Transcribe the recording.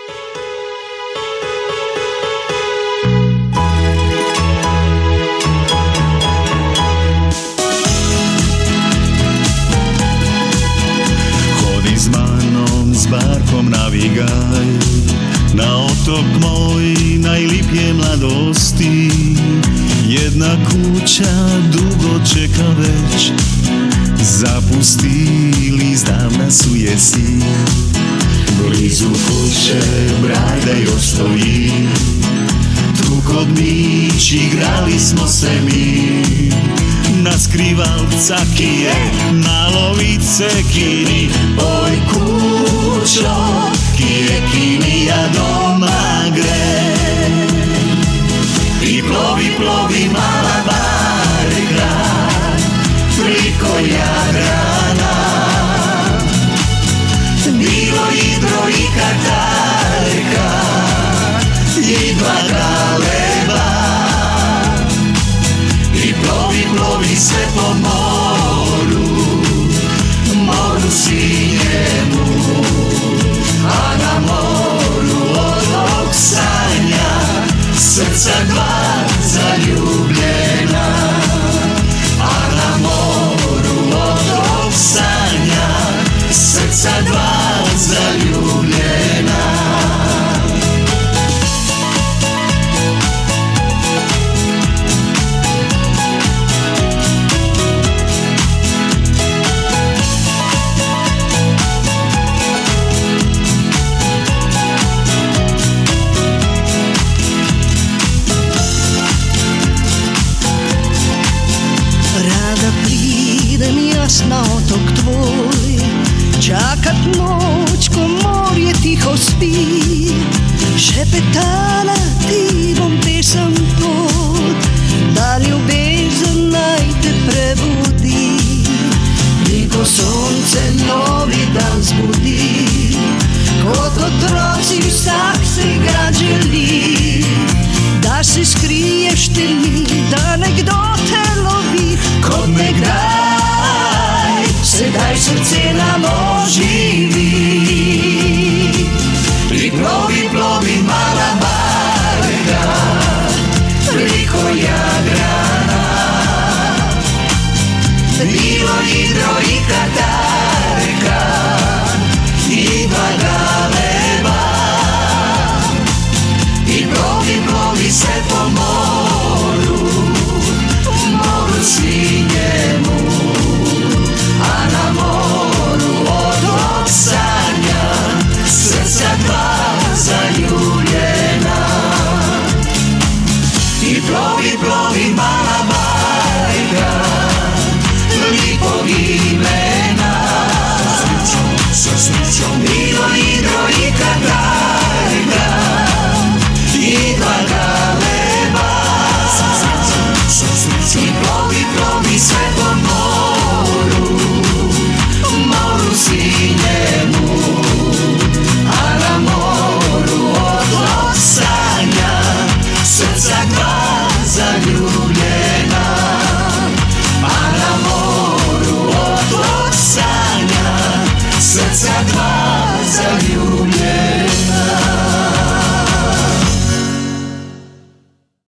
Chodi s manom, s barkom navigaj na otok moj najlipje mladosti. Jedna kuća dugo čeka već, zapustili zdavna su jesi. Blizu kuće brajda još stoji, tu kod Mić igrali smo se mi. Na skrivalca kije, na lovice kini. Oj kućo, kije kini, ja doma grem. I plovi, plovi mala barka priko Jadrana. Bilo Idro i Katarka i dva galeba. I plovi, plovi se po moru, moru sinjemu. A na moru od sanja srca dva zaljubljena. A na moru od sanja srca dva zaljubljena. Na otok tvoj čakat noć ko morje tiho spi. Šepetala divom pesam tvoj, da ljubezen naj te prebudi. I ko sonce novi dan zbudi, kot otroci vsak se igrati želi. Da se skriješ te mi, da nekdo te lovi kot nekdaj. Sedaj srce nam oživi. I plovi, plovi mala barka preko Jadrana. Bilo Idro i Katarka i dva galeba. I plovi, plovi se po moru, moru sinjemu. A na moru od sanja srca dva zaljubljena. I plovi, plovi mala barka lipog imena. Sa srećom